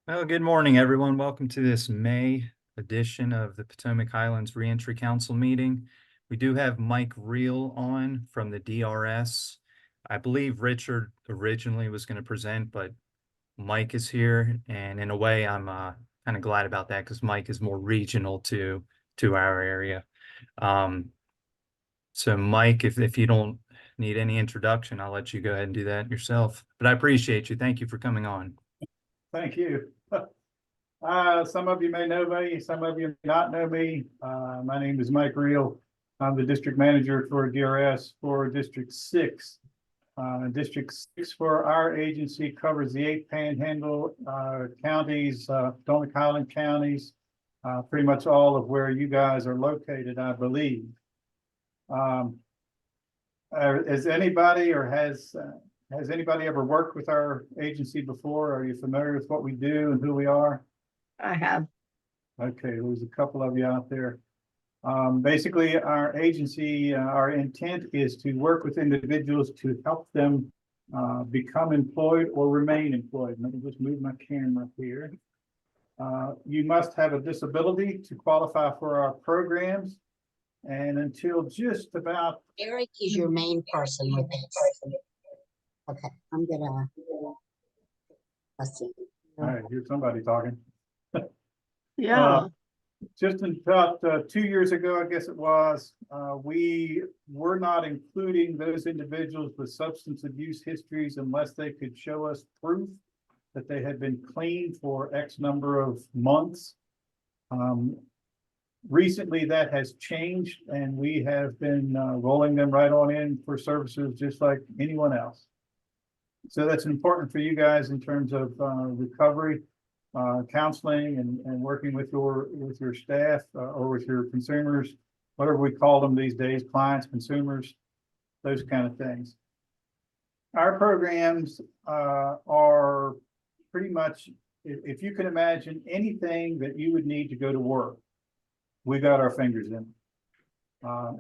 Well, good morning, everyone. Welcome to this May edition of the Potomac Highlands Reentry Council meeting. We do have Mike Reel on from the DRS. I believe Richard originally was going to present, but Mike is here, and in a way, I'm kind of glad about that because Mike is more regional to our area. So Mike, if you don't need any introduction, I'll let you go ahead and do that yourself. But I appreciate you. Thank you for coming on. Thank you. Some of you may know me, some of you may not know me. My name is Mike Reel. I'm the district manager for DRS for District 6. District 6 for our agency covers the 8 panhandle counties, Potomac Highland counties, pretty much all of where you guys are located, I believe. Is anybody or has anybody ever worked with our agency before? Are you familiar with what we do and who we are? I have. Okay, there's a couple of you out there. Basically, our agency, our intent is to work with individuals to help them become employed or remain employed. Let me just move my camera here. You must have a disability to qualify for our programs. And until just about Eric is your main person with this. Okay, I'm gonna. Let's see. all right, here's somebody talking. Yeah. Just about 2 years ago, I guess it was, we were not including those individuals with substance abuse histories unless they could show us proof that they had been clean for X number of months. Recently, that has changed, and we have been rolling them right on in for services just like anyone else. So that's important for you guys in terms of recovery, counseling, and working with your staff or with your consumers, whatever we call them these days, clients, consumers, those kind of things. Our programs are pretty much, if you can imagine anything that you would need to go to work, we got our fingers in.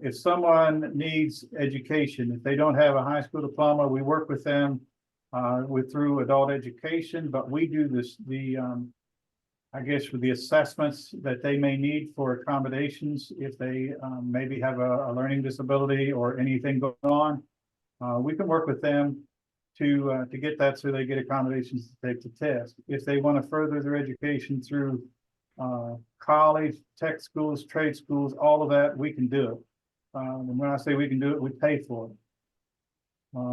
If someone needs education, if they don't have a high school diploma, we work with them through adult education, but we do this, I guess, for the assessments that they may need for accommodations if they maybe have a learning disability or anything going on. We can work with them to get that so they get accommodations to take the test. If they want to further their education through college, tech schools, trade schools, all of that, we can do it. And when I say we can do it, we pay for it.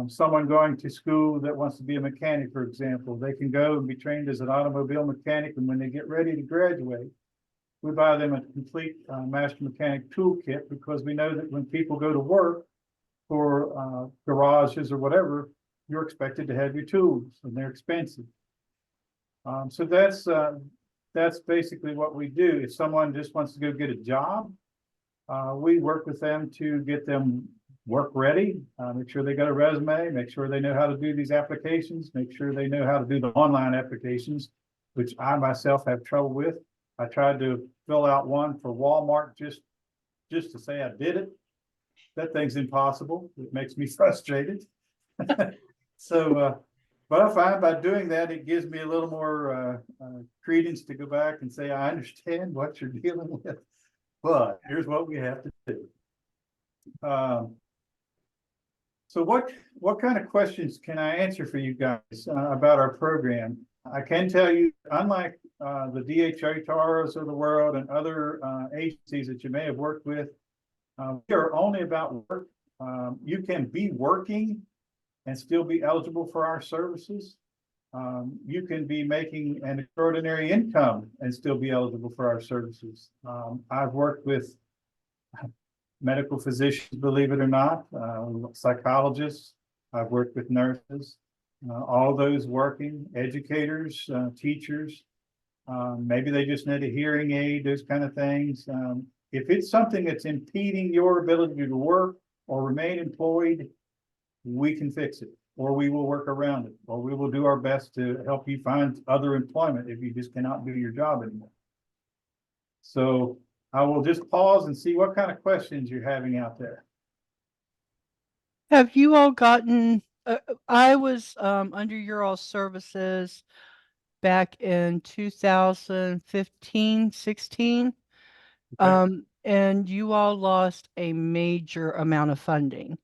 Someone going to school that wants to be a mechanic, for example, they can go and be trained as an automobile mechanic. And when they get ready to graduate, we buy them a complete master mechanic toolkit, because we know that when people go to work for garages or whatever, you're expected to have your tools, and they're expensive. So that's basically what we do. If someone just wants to go get a job, we work with them to get them work ready, make sure they got a resume, make sure they know how to do these applications, make sure they know how to do the online applications, which I myself have trouble with. I tried to fill out one for Walmart just to say I did it. That thing's impossible. It makes me frustrated. So, but I find by doing that, it gives me a little more credence to go back and say, I understand what you're dealing with, but here's what we have to do. So what kind of questions can I answer for you guys about our program? I can tell you, unlike the DHHRs of the world and other agencies that you may have worked with, we are only about work. You can be working and still be eligible for our services. You can be making an extraordinary income and still be eligible for our services. I've worked with medical physicians, believe it or not, psychologists. I've worked with nurses, all those working, educators, teachers. Maybe they just need a hearing aid, those kind of things. If it's something that's impeding your ability to work or remain employed, we can fix it, or we will work around it, or we will do our best to help you find other employment if you just cannot do your job anymore. So I will just pause and see what kind of questions you're having out there. Have you all gotten, I was under your all services back in 2015, 16. Okay. And you all lost a major amount of funding.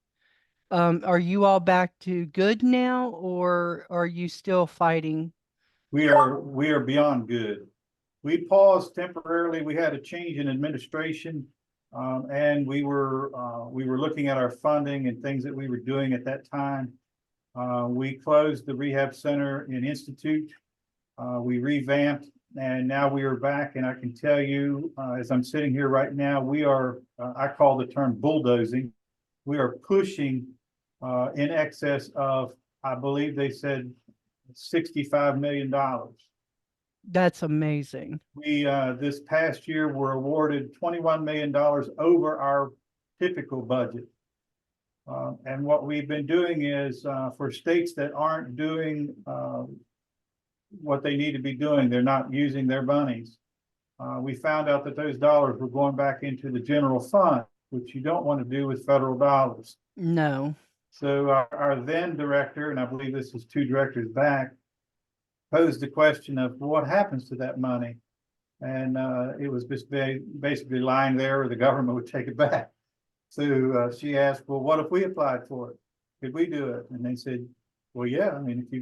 Are you all back to good now, or are you still fighting? We are beyond good. We paused temporarily. We had a change in administration. And we were looking at our funding and things that we were doing at that time. We closed the rehab center in Institute. We revamped, and now we are back. And I can tell you, as I'm sitting here right now, we are, I call the term bulldozing. We are pushing in excess of, I believe they said $65 million. That's amazing. We, this past year, were awarded $21 million over our typical budget. And what we've been doing is, for states that aren't doing what they need to be doing, they're not using their monies. We found out that those dollars were going back into the general fund, which you don't want to do with federal dollars. No. So our then director, and I believe this is 2 directors back, posed the question of what happens to that money. And it was just basically lying there, or the government would take it back. So she asked, well, what if we applied for it? Could we do it? And they said, well, yeah, I mean, if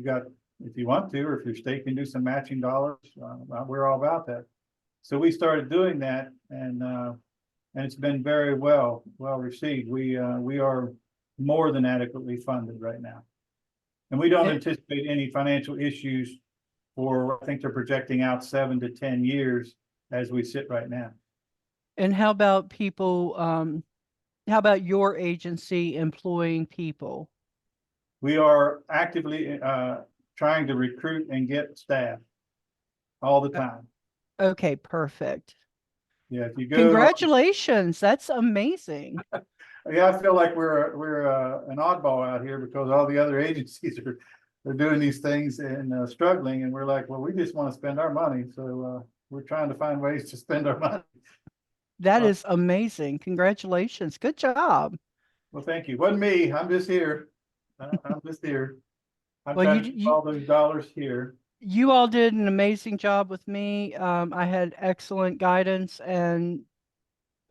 you want to, or if your state can do some matching dollars, we're all about that. So we started doing that, and it's been very well received. We are more than adequately funded right now. And we don't anticipate any financial issues for, I think they're projecting out 7 to 10 years as we sit right now. And how about people, how about your agency employing people? We are actively trying to recruit and get staff all the time. Okay, perfect. Yeah, if you go. Congratulations. That's amazing. Yeah, I feel like we're an oddball out here because all the other agencies are doing these things and struggling, and we're like, well, we just want to spend our money, so we're trying to find ways to spend our money. That is amazing. Congratulations. Good job. Well, thank you. Wasn't me. I'm just here. I'm just here. I'm Well, trying to keep all those dollars here. You all did an amazing job with me. I had excellent guidance, and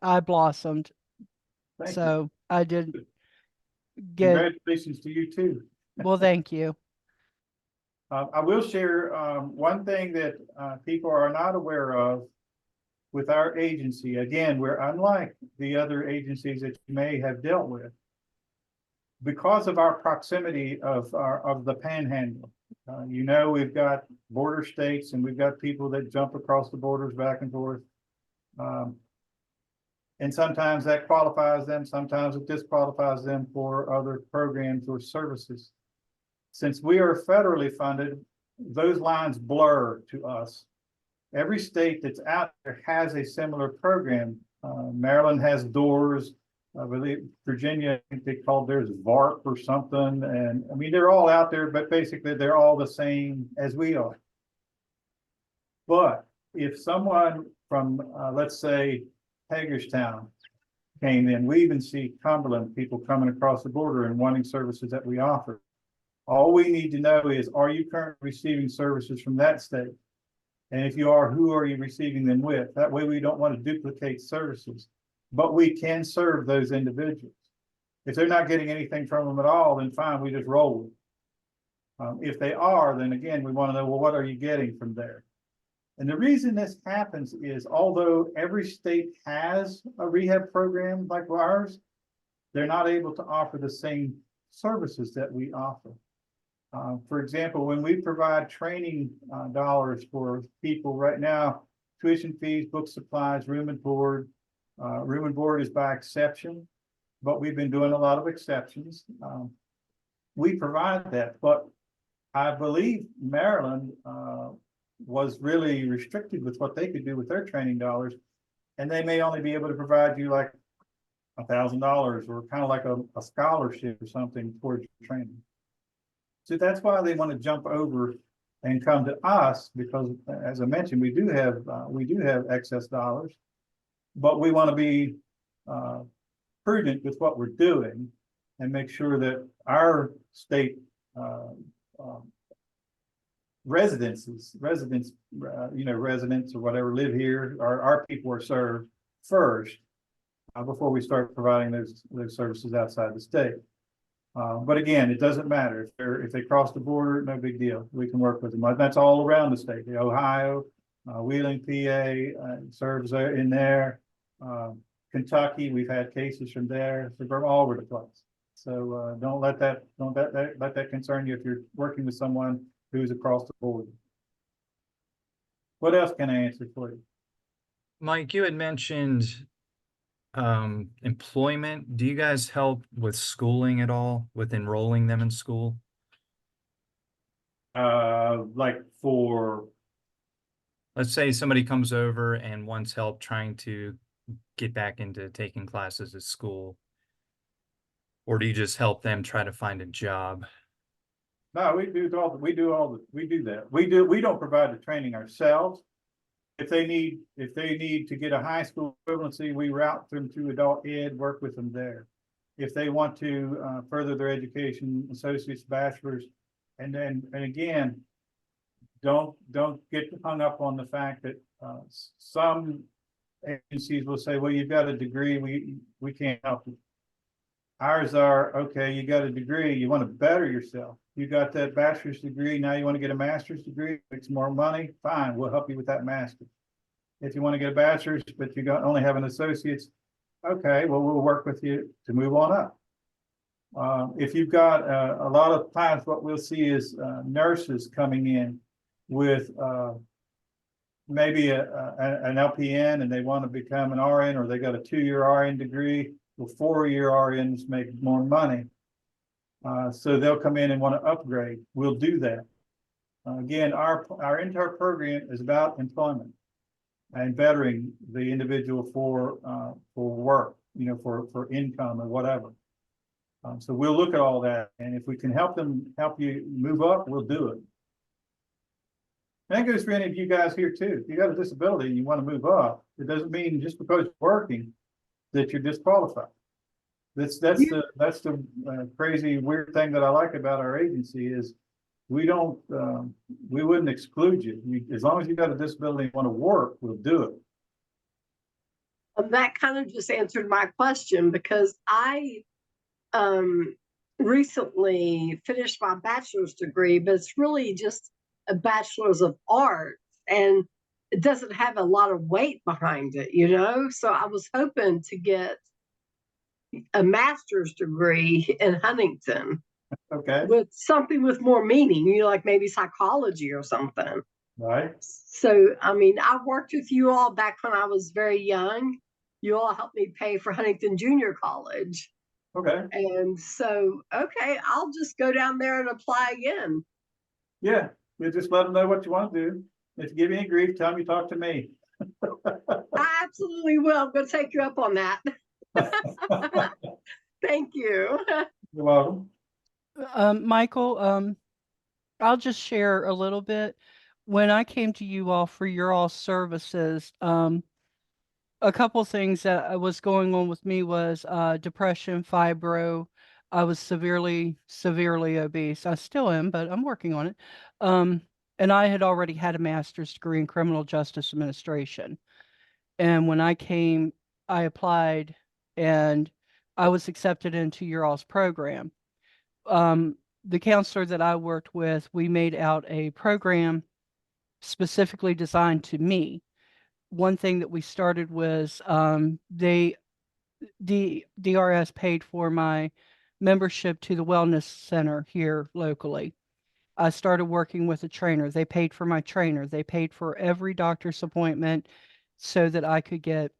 I blossomed. Thank you. So I did get, Congratulations to you too. well, thank you. I will share one thing that people are not aware of with our agency. Again, we're unlike the other agencies that you may have dealt with because of our proximity of the panhandle. You know, we've got border states, and we've got people that jump across the borders back and forth. And sometimes that qualifies them, sometimes it disqualifies them for other programs or services. Since we are federally funded, those lines blur to us. Every state that's out there has a similar program. Maryland has DOORS. I believe Virginia, I think they called theirs VARP or something. And I mean, they're all out there, but basically they're all the same as we are. But if someone from, let's say, Hagerstown came in, we even see Cumberland people coming across the border and wanting services that we offer. All we need to know is, are you currently receiving services from that state? And if you are, who are you receiving them with? That way we don't want to duplicate services, but we can serve those individuals. If they're not getting anything from them at all, then fine, we just roll with it. If they are, then again, we want to know, well, what are you getting from there? And the reason this happens is, although every state has a rehab program like ours, they're not able to offer the same services that we offer. For example, when we provide training dollars for people right now, tuition fees, book supplies, room and board. Room and board is by exception, but we've been doing a lot of exceptions. We provide that, but I believe Maryland was really restricted with what they could do with their training dollars, and they may only be able to provide you like $1,000 or kind of like a scholarship or something towards your training. So that's why they want to jump over and come to us, because as I mentioned, we do have excess dollars, but we want to be prudent with what we're doing and make sure that our state residents, residents or whatever live here, our people are served first before we start providing those services outside the state. But again, it doesn't matter if they cross the border, no big deal. We can work with them. That's all around the state. The Ohio, Wheeling, PA serves in there. Kentucky, we've had cases from there. So we're all over the place. So don't let that concern you if you're working with someone who's across the border. What else can I answer for you? Mike, you had mentioned employment. Do you guys help with schooling at all, with enrolling them in school? Like for Let's say somebody comes over and wants help trying to get back into taking classes at school. Or do you just help them try to find a job? no, we do that. We don't provide the training ourselves. If they need to get a high school equivalency, we route them to adult ed, work with them there. If they want to further their education, associates, bachelors, and again, don't get hung up on the fact that some agencies will say, well, you've got a degree, we can't help you. Ours are, okay, you got a degree, you want to better yourself. You got that bachelor's degree, now you want to get a master's degree, make some more money, fine, we'll help you with that master's. If you want to get a bachelor's, but you only have an associate's, okay, well, we'll work with you to move on up. If you've got a lot of times, what we'll see is nurses coming in with maybe an LPN and they want to become an RN, or they got a 2-year RN degree. Well, 4-year RNs make more money. So they'll come in and want to upgrade. We'll do that. Again, our entire program is about employment and bettering the individual for work, for income or whatever. So we'll look at all that, and if we can help you move up, we'll do it. And that goes for any of you guys here too. If you got a disability and you want to move up, it doesn't mean just because you're working that you're disqualified. That's the crazy weird thing that I like about our agency is we wouldn't exclude you. As long as you got a disability and want to work, we'll do it. That kind of just answered my question, because I recently finished my bachelor's degree, but it's really just a bachelor's of arts, and it doesn't have a lot of weight behind it, so I was hoping to get a master's degree in Huntington. Okay. With something with more meaning, like maybe psychology or something. Right. So, I mean, I worked with you all back when I was very young. You all helped me pay for Huntington Junior College. Okay. And so, okay, I'll just go down there and apply again. Yeah, you just let them know what you want to do. If you give any grief, tell them you talk to me. I absolutely will. I'm going to take you up on that. Thank you. You're welcome. Michael, I'll just share a little bit. When I came to you all for your all services, a couple things that was going on with me was depression, fibro. I was severely obese. I still am, but I'm working on it. And I had already had a master's degree in criminal justice administration. And when I came, I applied and I was accepted into your all's program. The counselor that I worked with, we made out a program specifically designed to me. One thing that we started was the DRS paid for my membership to the wellness center here locally. I started working with a trainer. They paid for my trainer. They paid for every doctor's appointment so that I could get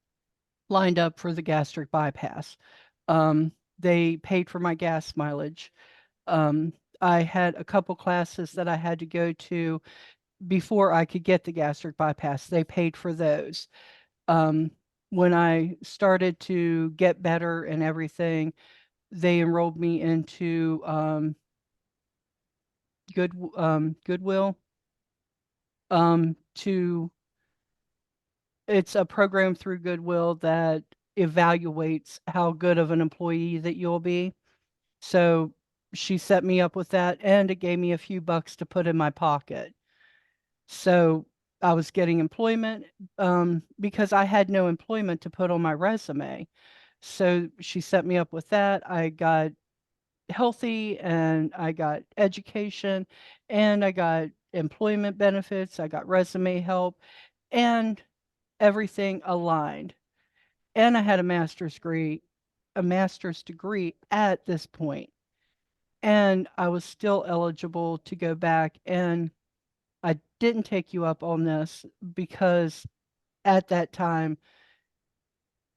lined up for the gastric bypass. They paid for my gas mileage. I had a couple classes that I had to go to before I could get the gastric bypass. They paid for those. When I started to get better and everything, they enrolled me into Goodwill. It's a program through Goodwill that evaluates how good of an employee that you'll be. So she set me up with that, and it gave me a few bucks to put in my pocket. So I was getting employment because I had no employment to put on my resume. So she set me up with that. I got healthy and I got education and I got employment benefits. I got resume help and everything aligned. And I had a master's degree at this point. And I was still eligible to go back. And I didn't take you up on this because at that time,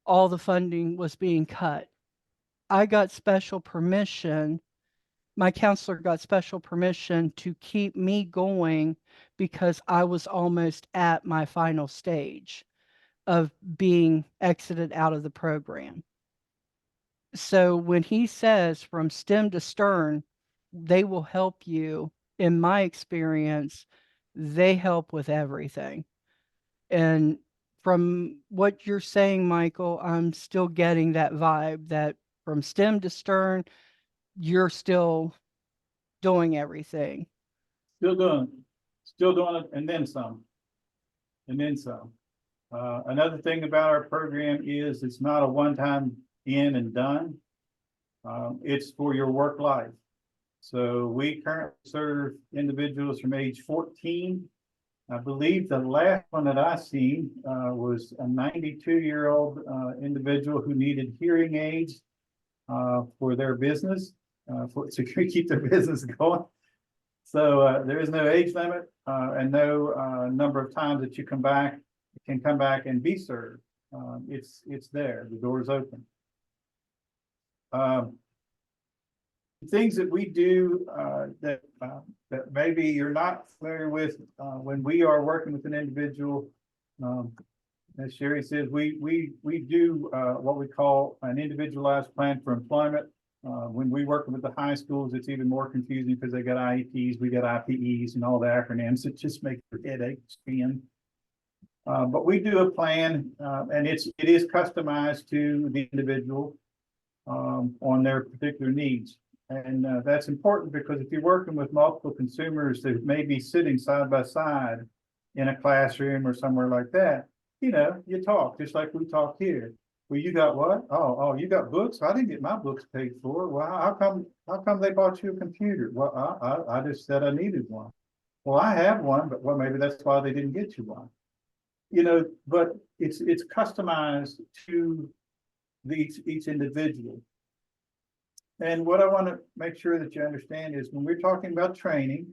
all the funding was being cut. I got special permission. My counselor got special permission to keep me going because I was almost at my final stage of being exited out of the program. So when he says from stem to stern, they will help you, in my experience, they help with everything. And from what you're saying, Michael, I'm still getting that vibe that from stem to stern, you're still doing everything. Still doing it, and then some, and then some. Another thing about our program is it's not a one-time in and done. It's for your work life. So we currently serve individuals from age 14. I believe the last one that I seen was a 92-year-old individual who needed hearing aids for their business, to keep their business going. So there is no age limit and no number of times that you can come back and be served. It's there. The door is open. Things that we do that maybe you're not familiar with when we are working with an individual. As Sherry says, we do what we call an individualized plan for employment. When we work with the high schools, it's even more confusing because they got IEPs, we got IPEs, and all the acronyms. It just makes your headache spin. But we do a plan, and it is customized to the individual on their particular needs. And that's important because if you're working with multiple consumers that may be sitting side by side in a classroom or somewhere like that, you talk just like we talk here. Well, you got what? Oh, you got books? I didn't get my books paid for. Well, how come they bought you a computer? Well, I just said I needed one. Well, I have one, but well, maybe that's why they didn't get you one. But it's customized to each individual. And what I want to make sure that you understand is when we're talking about training,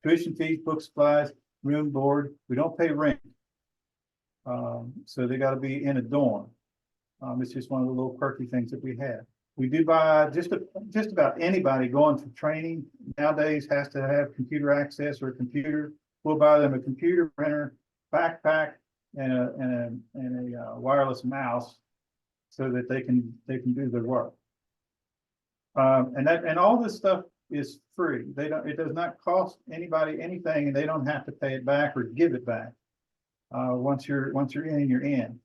tuition fees, book supplies, room, board, we don't pay rent. So they got to be in a dorm. It's just one of the little quirky things that we have. We do buy just about anybody going for training nowadays has to have computer access or a computer. We'll buy them a computer, printer, backpack, and a wireless mouse so that they can do their work. And all this stuff is free. It does not cost anybody anything, and they don't have to pay it back or give it back. Once you're in, you're in.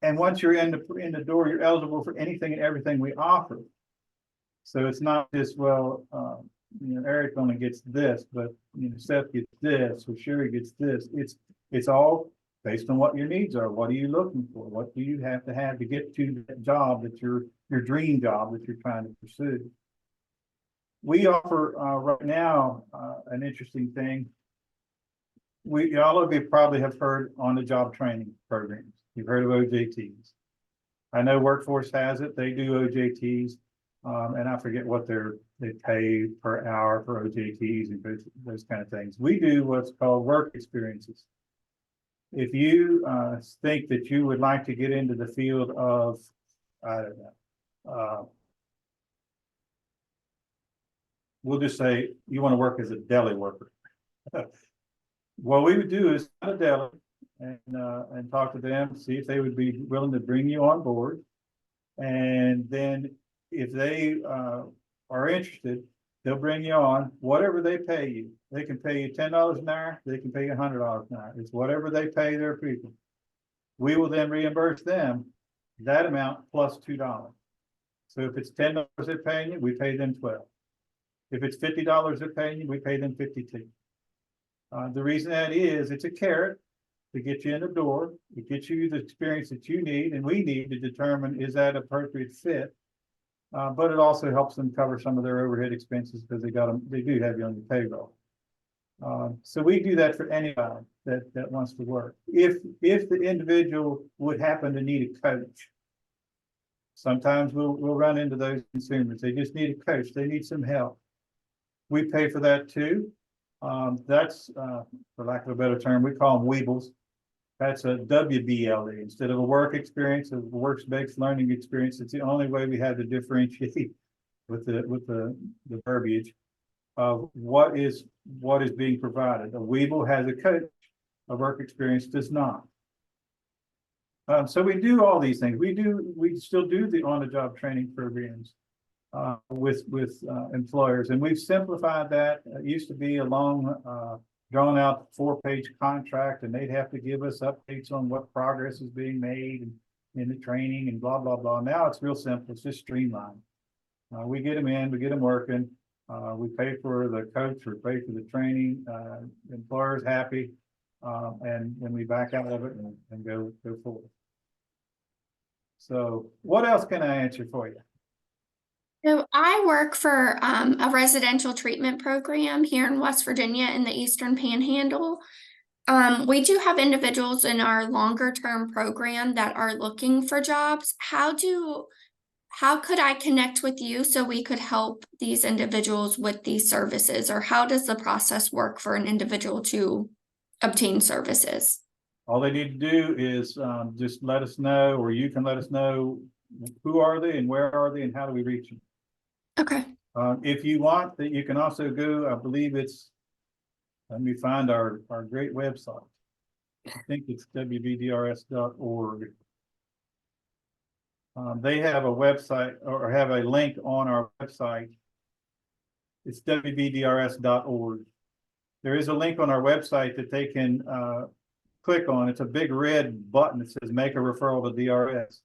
And once you're in the door, you're eligible for anything and everything we offer. So it's not just, well, Eric only gets this, but Seth gets this, or Sherry gets this. It's all based on what your needs are. What are you looking for? What do you have to get to that job that your dream job that you're trying to pursue? We offer right now an interesting thing. All of you probably have heard on-the-job training programs. You've heard of OJTs. I know Workforce has it. They do OJTs, and I forget what they pay per hour for OJTs and those kind of things. We do what's called work experiences. If you think that you would like to get into the field of, I don't know, we'll just say you want to work as a deli worker. What we would do is go to deli and talk to them, see if they would be willing to bring you on board. And then if they are interested, they'll bring you on, whatever they pay you. They can pay you $10 an hour, they can pay you $100 an hour. It's whatever they pay their people. We will then reimburse them that amount plus $2. So if it's $10 they're paying you, we pay them $12. If it's $50 they're paying you, we pay them $52. The reason that is, it's a carrot to get you in the door. It gets you the experience that you need and we need to determine, is that appropriate fit? But it also helps them cover some of their overhead expenses because they do have you on your payroll. So we do that for anybody that wants to work. If the individual would happen to need a coach, sometimes we'll run into those consumers. They just need a coach. They need some help. We pay for that too. That's for lack of a better term, we call them Weebles. That's a WBLE instead of a work experience, a works-based learning experience. It's the only way we have to differentiate with the verbiage of what is being provided. A Weeble has a coach, a work experience does not. So we do all these things. We still do the on-the-job training programs with employers, and we've simplified that. It used to be a long, drawn-out 4-page contract, and they'd have to give us updates on what progress is being made in the training and blah blah blah. Now it's real simple. It's just streamlined. We get them in, we get them working. We pay for the coach, we pay for the training. Employer's happy, and then we back out of it and go forward. So what else can I answer for you? So I work for a residential treatment program here in West Virginia in the Eastern Panhandle. We do have individuals in our longer term program that are looking for jobs. How could I connect with you so we could help these individuals with these services? Or how does the process work for an individual to obtain services? All they need to do is just let us know, or you can let us know who are they and where are they and how do we reach them. Okay. If you want that, you can also go, I believe it's, let me find our great website. I think it's wbdrs.org. They have a website or have a link on our website. It's wbdrs.org. There is a link on our website that they can click on. It's a big red button that says make a referral to DRS.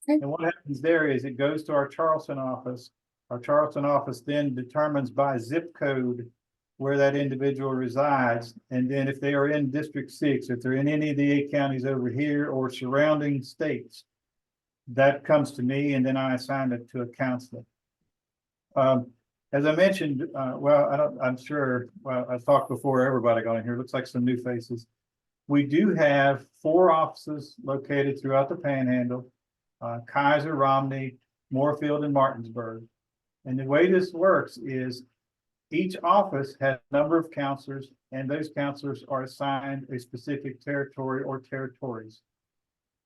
Okay. And what happens there is it goes to our Charleston office. Our Charleston office then determines by zip code where that individual resides. And then if they are in District 6, if they're in any of the 8 counties over here or surrounding states, that comes to me and then I assign it to a counselor. As I mentioned, I'm sure, I talked before everybody got in here. Looks like some new faces. We do have 4 offices located throughout the Panhandle, Kaiser, Romney, Moorfield, and Martinsburg. And the way this works is each office has a number of counselors, and those counselors are assigned a specific territory or territories.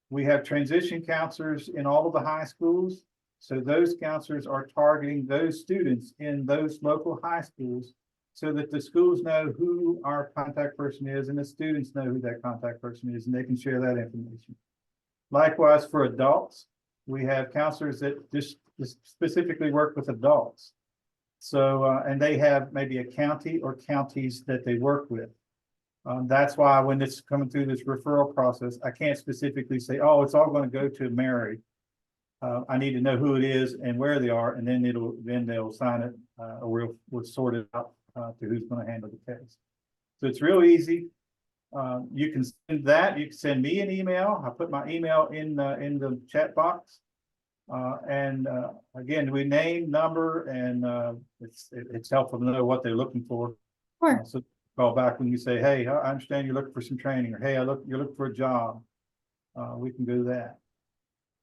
We have transition counselors in all of the high schools. So those counselors are targeting those students in those local high schools so that the schools know who our contact person is and the students know who that contact person is, and they can share that information. Likewise, for adults, we have counselors that just specifically work with adults. So, and they have maybe a county or counties that they work with. That's why when it's coming through this referral process, I can't specifically say, oh, it's all going to go to Mary. I need to know who it is and where they are, and then they'll sign it, or we'll sort it out to who's going to handle the case. So it's real easy. You can send that. You can send me an email. I put my email in the chat box. Again, we name, number, and it's helpful to know what they're looking for. Sure. So call back when you say, hey, I understand you're looking for some training, or hey, you're looking for a job. We can do that.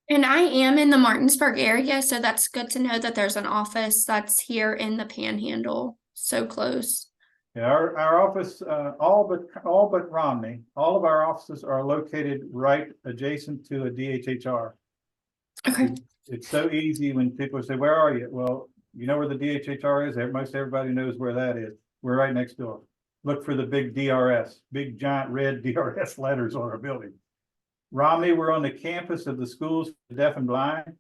And I am in the Martinsburg area, so that's good to know that there's an office that's here in the Panhandle, so close. Yeah, our office, all but Romney, all of our offices are located right adjacent to a DHHR. Okay. It's so easy when people say, where are you? Well, you know where the DHHR is? Most everybody knows where that is. We're right next door. Look for the big DRS, big giant red DRS letters on our building. Romney, we're on the campus of the schools for the deaf and blind.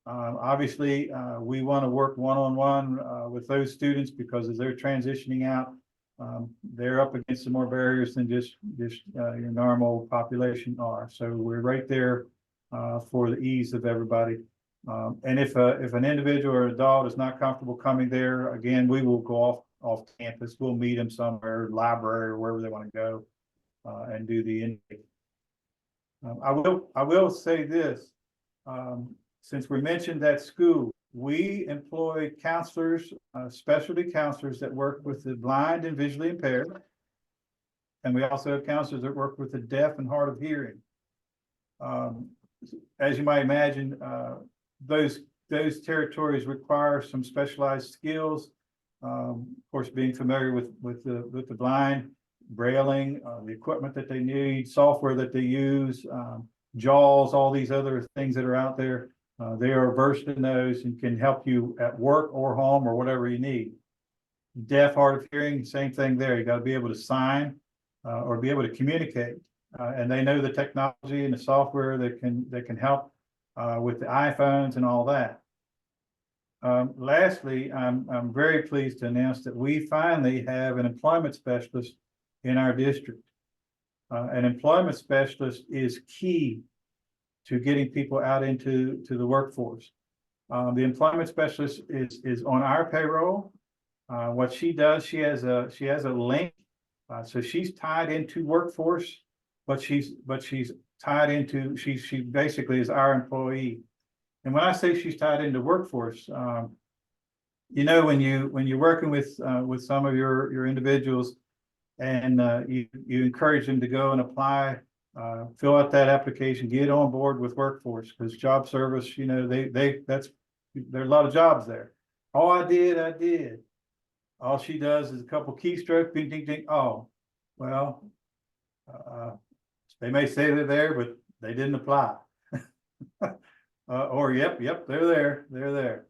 Obviously, we want to work one-on-one with those students because as they're transitioning out, they're up against some more barriers than just your normal population are. So we're right there for the ease of everybody. And if an individual or adult is not comfortable coming there, again, we will go off off campus. We'll meet them somewhere, library or wherever they want to go, and do the intake. I will say this, since we mentioned that school, we employ counselors, specialty counselors that work with the blind and visually impaired. And we also have counselors that work with the deaf and hard of hearing. As you might imagine, those territories require some specialized skills. Of course, being familiar with the blind, brailing, the equipment that they need, software that they use, JAWS, all these other things that are out there. They are versed in those and can help you at work or home or whatever you need. Deaf, hard of hearing, same thing there. You got to be able to sign or be able to communicate. And they know the technology and the software that can help with the iPhones and all that. Lastly, I'm very pleased to announce that we finally have an employment specialist in our district. An employment specialist is key to getting people out into the workforce. The employment specialist is on our payroll. What she does, she has a link, so she's tied into workforce, but she's tied into she basically is our employee. And when I say she's tied into workforce, you know, when you're working with some of your individuals, and you encourage them to go and apply, fill out that application, get on board with workforce, because job service, you know, there are a lot of jobs there. Oh, I did. All she does is a couple keystrokes, ding, ding, ding. Oh, well, they may say they're there, but they didn't apply. Or yep, they're there.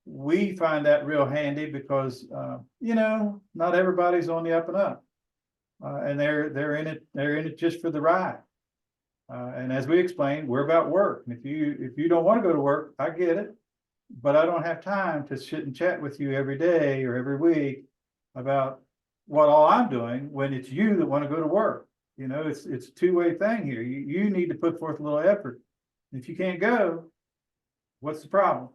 We find that real handy because you know, not everybody's on the up and up, and they're in it just for the ride. And as we explained, we're about work. And if you don't want to go to work, I get it, but I don't have time to sit and chat with you every day or every week about what all I'm doing when it's you that want to go to work. You know, it's a two-way thing here. You need to put forth a little effort. If you can't go, what's the problem?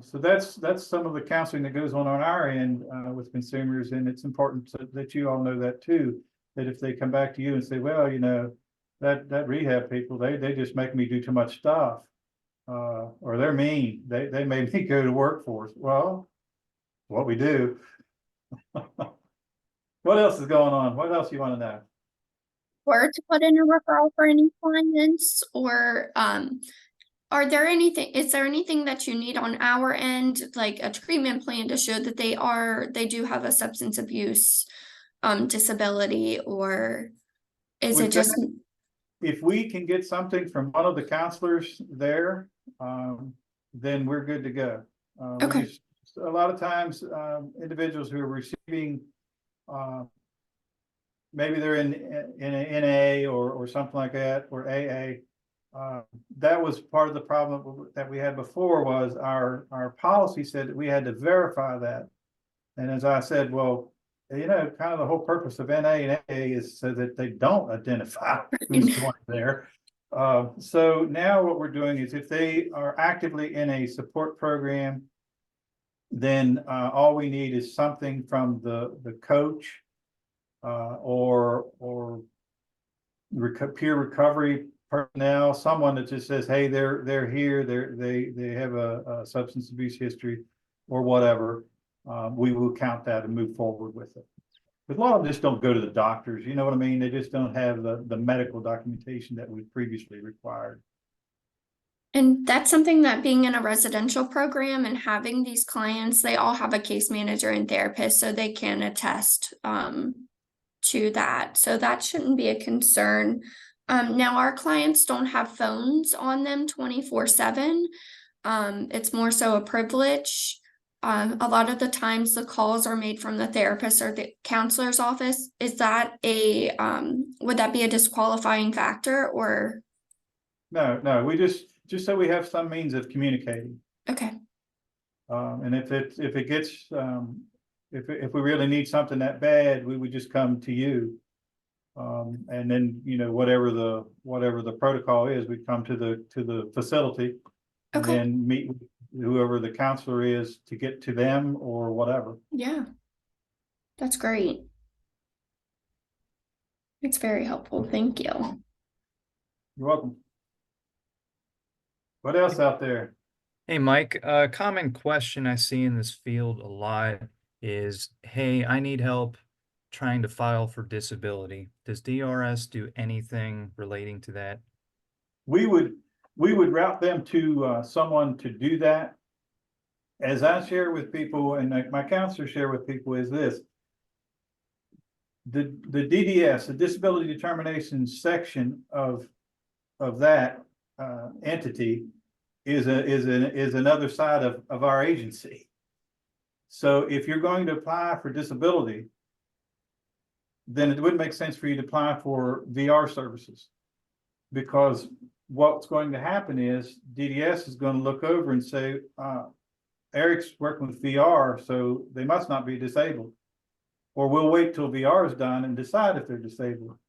So that's some of the counseling that goes on our end with consumers, and it's important that you all know that too. That if they come back to you and say, "Well, you know, that rehab people, they just make me do too much stuff, or they're mean. They made me go to workforce." Well, what we do. What else is going on? What else you want to know? Or to put in a referral for any clients, or is there anything that you need on our end, like a treatment plan to show that they do have a substance abuse disability, or is it just? If we can get something from one of the counselors there, then we're good to go. Okay. A lot of times, individuals who are receiving, maybe they're in an NA or something like that, or AA. That was part of the problem that we had before. Was our policy said that we had to verify that. And as I said, well, you know, kind of the whole purpose of NA and AA is so that they don't identify who's going there. So now what we're doing is, if they are actively in a support program, then all we need is something from the coach or peer recovery personnel, someone that just says, hey, they're here, they have a substance abuse history or whatever. We will count that and move forward with it. But a lot of them just don't go to the doctors, you know what I mean? They just don't have the medical documentation that was previously required. And that's something that, being in a residential program and having these clients, they all have a case manager and therapist, so they can attest to that. So that shouldn't be a concern. Now our clients don't have phones on them 24/7. It's more so a privilege. A lot of the times the calls are made from the therapist or the counselor's office. Is that would that be a disqualifying factor, or? No, we just so we have some means of communicating. Okay. And if it gets, if we really need something that bad, we would just come to you. And then, you know, whatever the protocol is, we come to the facility and Okay. then meet whoever the counselor is to get to them or whatever. Yeah. That's great. It's very helpful. Thank you. You're welcome. What else out there? Hey, Mike, a common question I see in this field a lot is, hey, I need help trying to file for disability. Does DRS do anything relating to that? We would route them to someone to do that. As I share with people, and like my counselors share with people, is this. The DDS, the disability determination section of that entity is another side of our agency. So if you're going to apply for disability, then it wouldn't make sense for you to apply for VR services. Because what's going to happen is DDS is going to look over and say, Eric's working with VR, so they must not be disabled. Or we'll wait till VR is done and decide if they're disabled.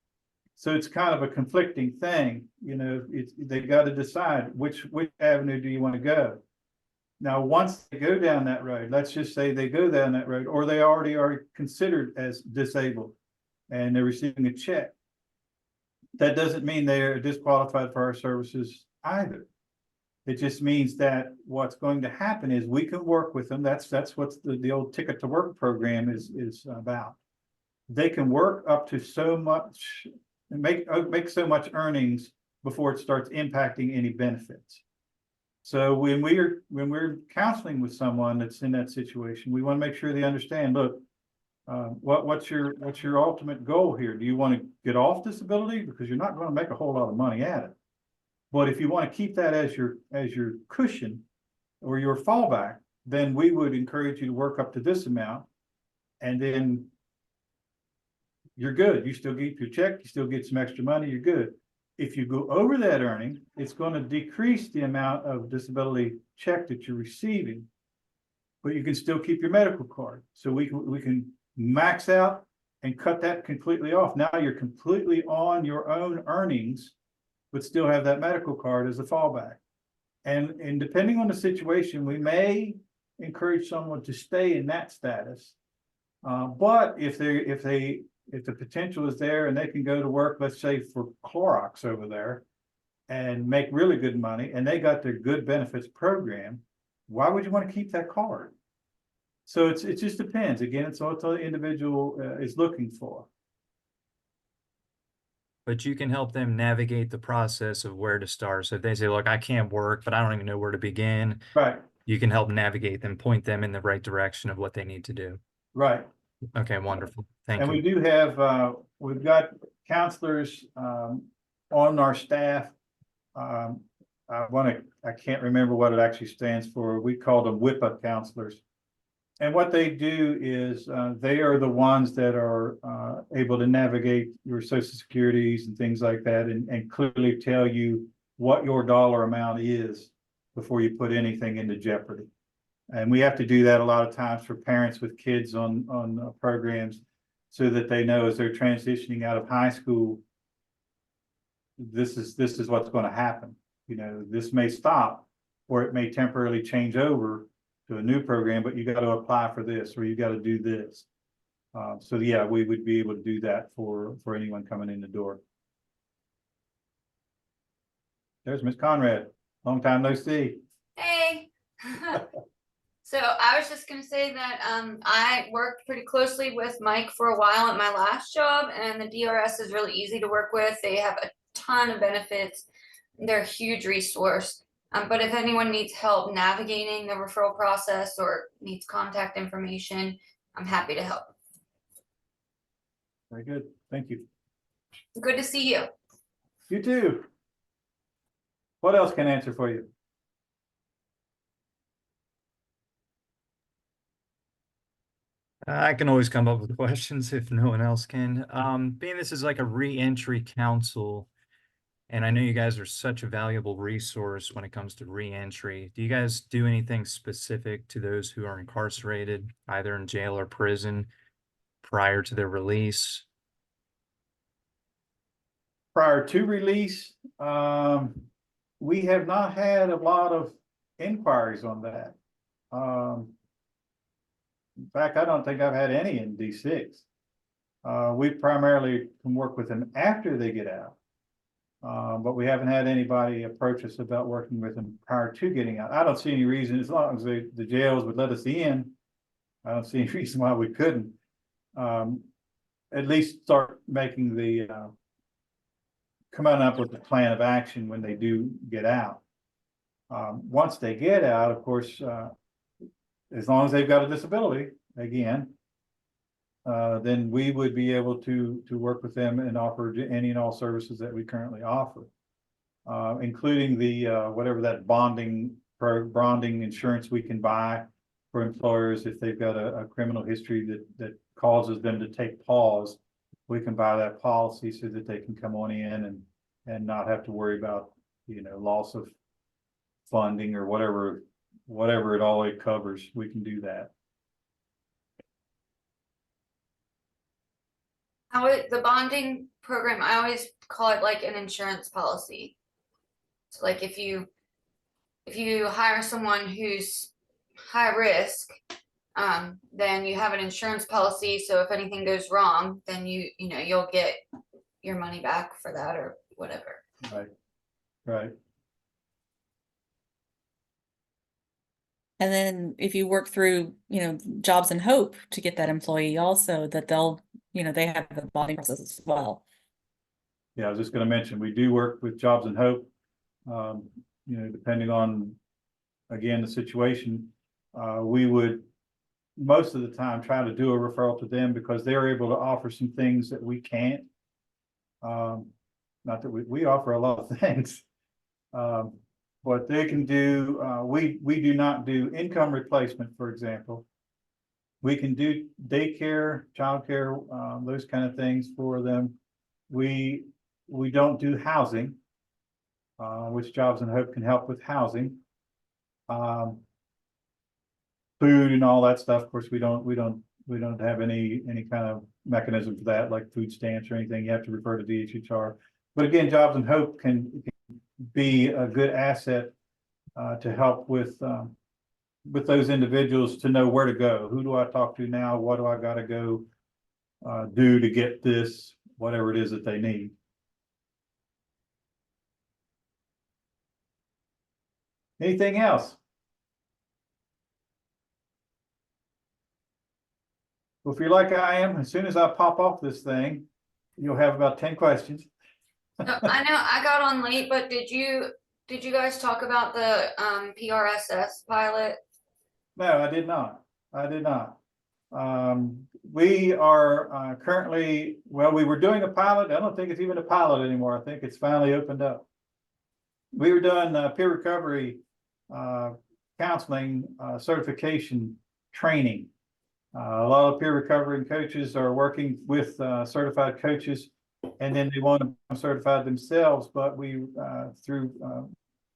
So it's kind of a conflicting thing, you know. They've got to decide which avenue do you want to go. Now, once they go down that road, let's just say they go down that road, or they already are considered as disabled and they're receiving a check. That doesn't mean they're disqualified for our services either. It just means that what's going to happen is we can work with them. That's what the old Ticket to Work program is about. They can work up to so much and make so much earnings before it starts impacting any benefits. So when we're counseling with someone that's in that situation, we want to make sure they understand, look, what's your ultimate goal here? Do you want to get off disability? Because you're not going to make a whole lot of money at it. But if you want to keep that as your cushion or your fallback, then we would encourage you to work up to this amount, and then you're good. You still get your check, you still get some extra money, you're good. If you go over that earning, it's going to decrease the amount of disability check that you're receiving, but you can still keep your medical card. So we can max out and cut that completely off. Now you're completely on your own earnings, but still have that medical card as a fallback. And depending on the situation, we may encourage someone to stay in that status. But if the potential is there and they can go to work, let's say for Clorox over there, and make really good money, and they got their good benefits program, why would you want to keep that card? So it just depends. Again, it's what the individual is looking for. But you can help them navigate the process of where to start. So if they say, look, I can't work, but I don't even know where to begin, Right, you can help navigate them, point them in the right direction of what they need to do. right. Okay, wonderful. Thank And we you. do have, we've got counselors on our staff. I can't remember what it actually stands for. We call them WIPA counselors. And what they do is they are the ones that are able to navigate your social securities and things like that, and clearly tell you what your dollar amount is before you put anything into jeopardy. And we have to do that a lot of times for parents with kids on programs, so that they know as they're transitioning out of high school, this is what's going to happen. You know, this may stop, or it may temporarily change over to a new program, but you got to apply for this, or you got to do this. So yeah, we would be able to do that for anyone coming in the door. There's Miss Conrad. Long time no see. Hey. So I was just gonna say that I worked pretty closely with Mike for a while at my last job, and the DRS is really easy to work with. They have a ton of benefits. They're a huge resource. But if anyone needs help navigating the referral process or needs contact information, I'm happy to help. Very good. Thank you. Good to see you. You too. What else can I answer for you? I can always come up with questions if no one else can. Being this is like a re-entry council, and I know you guys are such a valuable resource when it comes to re-entry. Do you guys do anything specific to those who are incarcerated, either in jail or prison, prior to their release? Prior to release, we have not had a lot of inquiries on that. In fact, I don't think I've had any in D6. We primarily can work with them after they get out. But we haven't had anybody approach us about working with them prior to getting out. I don't see any reason, as long as the jails would let us in, I don't see any reason why we couldn't. At least start making the, coming up with the plan of action when they do get out. Once they get out, of course, as long as they've got a disability, again, then we would be able to work with them and offer any and all services that we currently offer, including the whatever that bonding insurance we can buy for employers if they've got a criminal history that causes them to take pause. We can buy that policy so that they can come on in and not have to worry about, you know, loss of funding or whatever it all it covers. We can do that. The bonding program, I always call it like an insurance policy. So like if you hire someone who's high risk, then you have an insurance policy. So if anything goes wrong, then you'll get your money back for that or whatever. Right. And then if you work through, Jobs and Hope to get that employee also, that they'll, they have the bonding process as well. Yeah, I was just going to mention, we do work with Jobs and Hope, depending on, again, the situation. We would most of the time try to do a referral to them because they're able to offer some things that we can't. Not that we offer a lot of things. What they can do, we do not do income replacement, for example. We can do daycare, childcare, those kind of things for them. We don't do housing, which Jobs and Hope can help with housing. Food and all that stuff. Of course, we don't have any kind of mechanism for that, like food stamps or anything. You have to refer to DHHR. But again, Jobs and Hope can be a good asset to help with those individuals to know where to go. Who do I talk to now? What do I got to go do to get this, whatever it is that they need? Anything else? Well, if you're like I am, as soon as I pop off this thing, you'll have about 10 questions. I know I got on late, but did you guys talk about the PRSS pilot? No, I did not. We are currently, we were doing a pilot. I don't think it's even a pilot anymore. I think it's finally opened up. We were doing peer recovery counseling certification training. A lot of peer recovery coaches are working with certified coaches, and then they want to become certified themselves. But we, through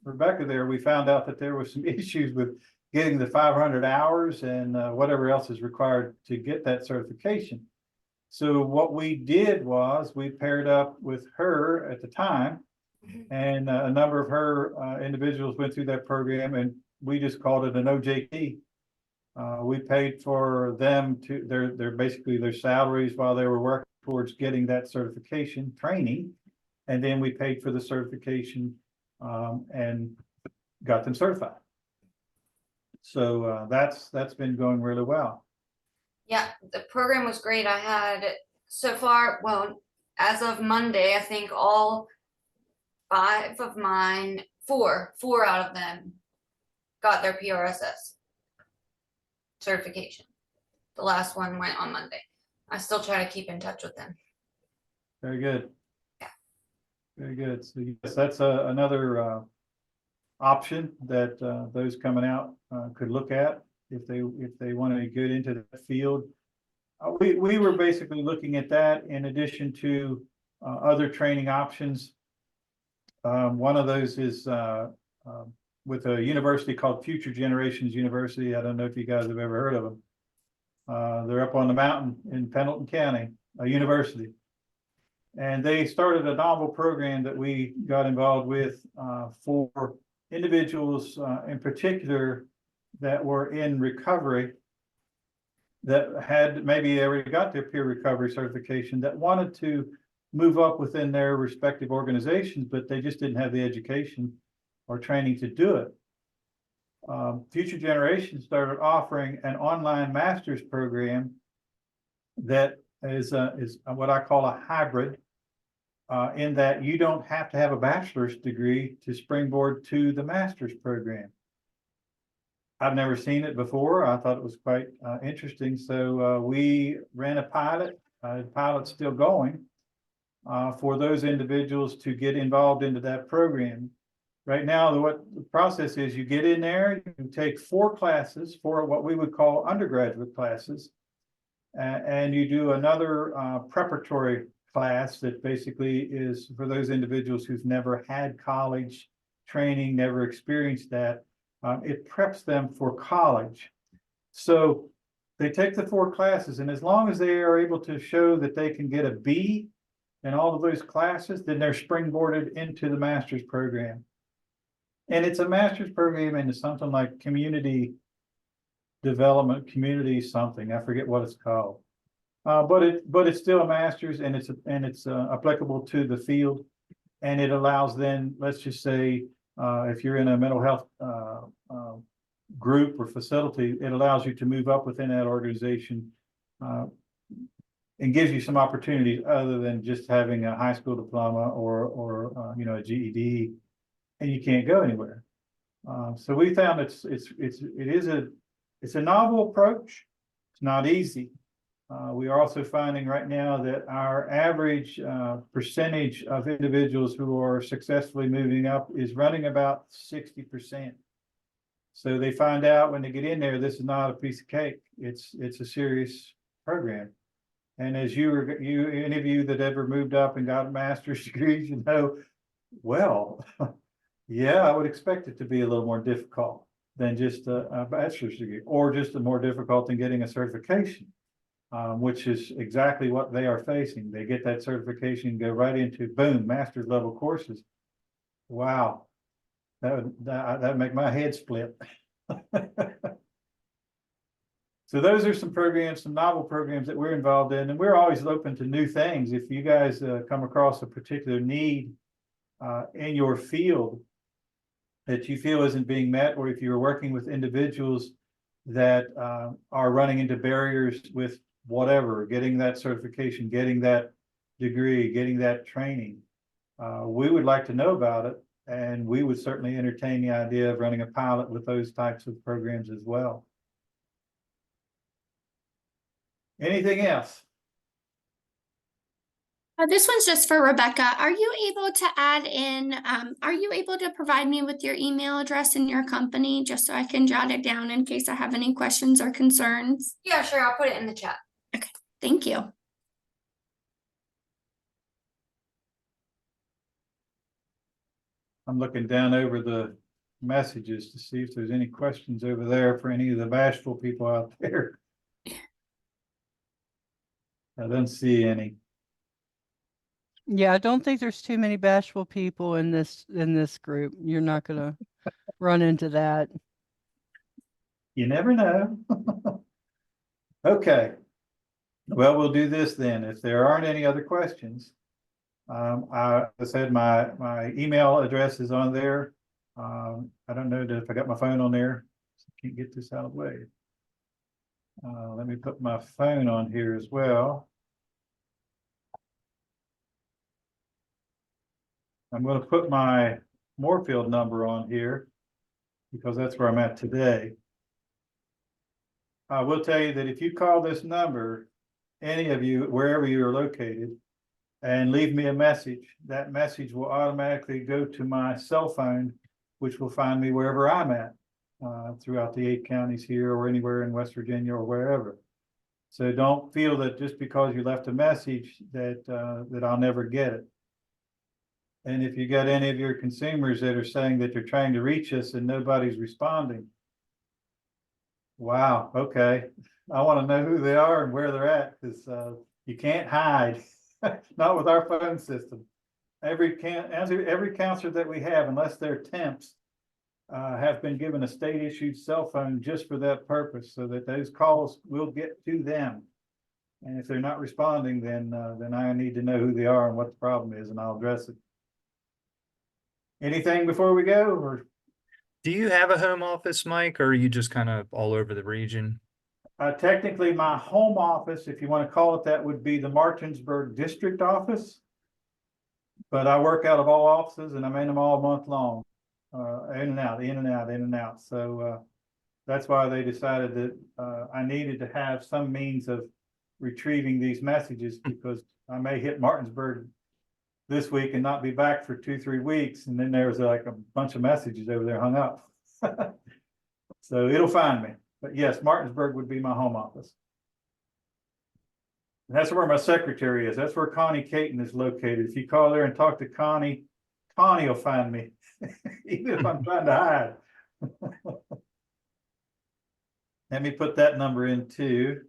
Rebecca there, we found out that there were some issues with getting the 500 hours and whatever else is required to get that certification. So what we did was we paired up with her at the time, and a number of her individuals went through that program, and we just called it an OJT. We paid for them to their basically their salaries while they were working towards getting that certification training, and then we paid for the certification and got them certified. So that's been going really well. Yeah, the program was great. I had so far, as of Monday, I think all 5 of mine, four out of them got their PRSS certification. The last one went on Monday. I still try to keep in touch with them. Very good. Yeah. Very good. So yes, that's another option that those coming out could look at if they want to get into that field. We were basically looking at that in addition to other training options. One of those is with a university called Future Generations University. I don't know if you guys have ever heard of them. They're up on the mountain in Pendleton County, a university. And they started a novel program that we got involved with for individuals in particular that were in recovery that had maybe already got their peer recovery certification that wanted to move up within their respective organizations, but they just didn't have the education or training to do it. Future Generations started offering an online master's program that is what I call a hybrid, in that you don't have to have a bachelor's degree to springboard to the master's program. I've never seen it before. I thought it was quite interesting. So we ran a pilot. The pilot's still going for those individuals to get involved into that program. Right now, what the process is, you get in there, you take 4 classes, 4 what we would call undergraduate classes, and you do another preparatory class that basically is for those individuals who've never had college training, never experienced that. It preps them for college. So they take the 4 classes, and as long as they are able to show that they can get a B in all of those classes, then they're springboarded into the master's program. And it's a master's program into something like community development, community something. I forget what it's called. But it's still a master's, and it's applicable to the field, and it allows then, let's just say, if you're in a mental health group or facility, it allows you to move up within that organization, and gives you some opportunities other than just having a high school diploma or a GED, and you can't go anywhere. So we found it's a novel approach. It's not easy. We are also finding right now that our average percentage of individuals who are successfully moving up is running about 60%. So they find out when they get in there, this is not a piece of cake. It's a serious program. And as any of you that ever moved up and got master's degrees, well, yeah, I would expect it to be a little more difficult than just a bachelor's degree, or just more difficult than getting a certification. Which is exactly what they are facing. They get that certification, go right into boom, master's level courses. Wow, that would make my head split. So those are some programs, some novel programs that we're involved in, and we're always open to new things. If you guys come across a particular need in your field that you feel isn't being met, or if you're working with individuals that are running into barriers with whatever, getting that certification, getting that degree, getting that training, we would like to know about it, and we would certainly entertain the idea of running a pilot with those types of programs as well. Anything else? This one's just for Rebecca. Are you able to add in, are you able to provide me with your email address in your company just so I can jot it down in case I have any questions or concerns? Yeah, sure, I'll put it in the chat. Okay, thank you. I'm looking down over the messages to see if there's any questions over there for any of the bashful people out there. I don't see any. Yeah, I don't think there's too many bashful people in this group. You're not gonna run into that. You never know. Okay. Well, we'll do this then. If there aren't any other questions, I said my email address is on there. I don't know if I got my phone on there. Can't get this out of the way. Let me put my phone on here as well. I'm going to put my Moorfield number on here because that's where I'm at today. I will tell you that if you call this number, any of you, wherever you are located, and leave me a message, that message will automatically go to my cell phone, which will find me wherever I'm at throughout the 8 counties here or anywhere in West Virginia or wherever. So don't feel that just because you left a message that I'll never get it. And if you got any of your consumers that are saying that they're trying to reach us and nobody's responding, wow, okay. I want to know who they are and where they're at, because you can't hide, not with our phone system. Every counselor that we have, unless they're temps, have been given a state issued cell phone just for that purpose, so that those calls will get to them. And if they're not responding, then I need to know who they are and what the problem is, and I'll address it. Anything before we go, or? Do you have a home office, Mike, or are you just kind of all over the region? Technically, my home office, if you want to call it that, would be the Martinsburg District Office. But I work out of all offices, and I'm in them all month long, in and out, in and out, in and out. So that's why they decided that I needed to have some means of retrieving these messages, because I may hit Martinsburg this week and not be back for 2-3 weeks, and then there's like a bunch of messages over there hung up. So it'll find me. But yes, Martinsburg would be my home office. And that's where my secretary is. That's where Connie Caton is located. If you call there and talk to Connie, Connie will find me, even if I'm trying to hide. Let me put that number in too.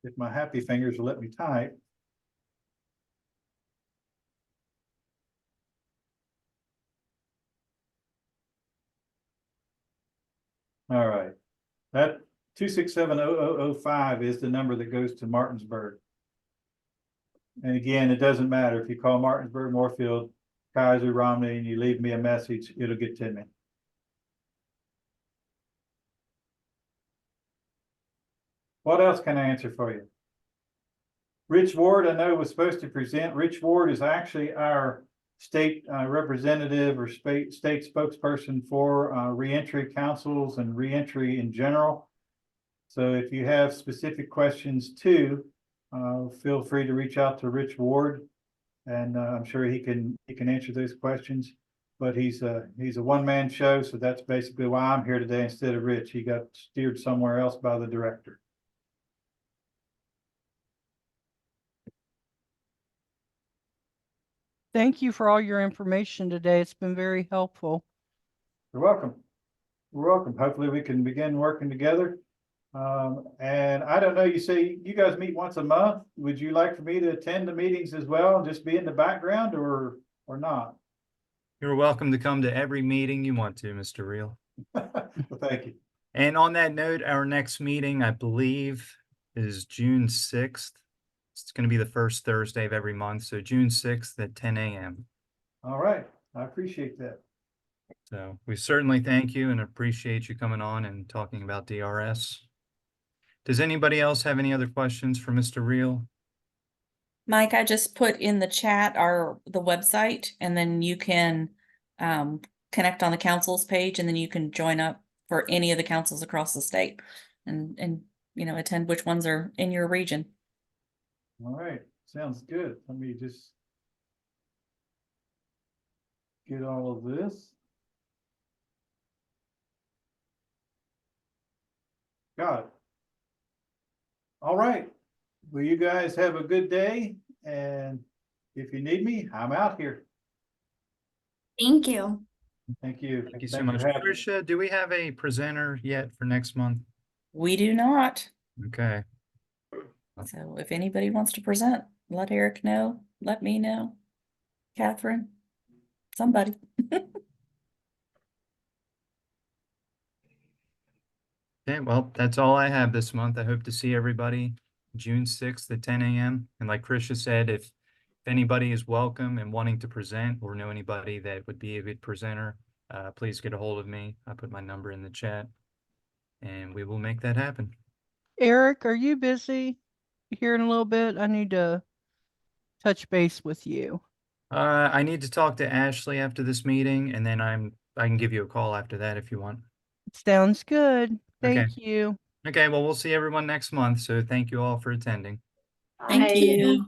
If my happy fingers will let me type. All right, that 267-0005 is the number that goes to Martinsburg. And again, it doesn't matter if you call Martinsburg, Moorfield, Kaiser, Romney, and you leave me a message, it'll get to me. What else can I answer for you? Rich Ward, I know, was supposed to present. Rich Ward is actually our state representative or state spokesperson for reentry councils and reentry in general. So if you have specific questions too, feel free to reach out to Rich Ward, and I'm sure he can answer those questions. But he's a one-man show, so that's basically why I'm here today instead of Rich. He got steered somewhere else by the director. Thank you for all your information today. It's been very helpful. You're welcome. You're welcome. Hopefully we can begin working together. And I don't know, you say you guys meet once a month. Would you like for me to attend the meetings as well and just be in the background, or not? You're welcome to come to every meeting you want to, Mr. Reel. Well, thank you. And on that note, our next meeting, I believe, is June 6th. It's going to be the first Thursday of every month. So June 6th at 10 a.m. All right. I appreciate that. So we certainly thank you and appreciate you coming on and talking about DRS. Does anybody else have any other questions for Mr. Reel? Mike, I just put in the chat the website, and then you can connect on the council's page, and then you can join up for any of the councils across the state and attend which ones are in your region. All right. Sounds good. Let me just get all of this. Got it. All right. Well, you guys have a good day. And if you need me, I'm out here. Thank you. Thank you. Thank you so Thanks much. for having me. Tricia, do we have a presenter yet for next month? We do not. Okay. So if anybody wants to present, let Eric know, let me know, Catherine, somebody. Okay, well, that's all I have this month. I hope to see everybody June 6th at 10 a.m. And like Tricia said, if anybody is welcome and wanting to present or know anybody that would be a good presenter, please get a hold of me. I put my number in the chat and we will make that happen. Eric, are you busy here in a little bit? I need to touch base with you. I need to talk to Ashley after this meeting, and then I can give you a call after that if you want. Sounds good. Okay. Thank you. Okay, well, we'll see everyone next month. So thank you all for attending. Thank Bye. you.